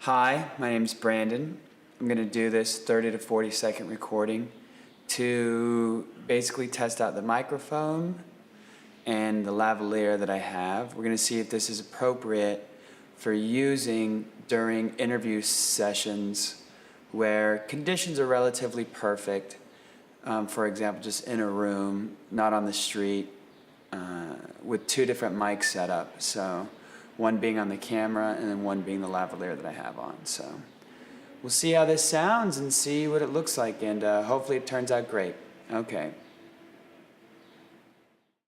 Hi, my name's Brandon. I'm going to do this 30 to 40 second recording to basically test out the microphone and the lavalier that I have. We're going to see if this is appropriate for using during interview sessions where conditions are relatively perfect. For example, just in a room, not on the street, with two different mics set up. So one being on the camera and then one being the lavalier that I have on. So we'll see how this sounds and see what it looks like, and hopefully it turns out great. Okay.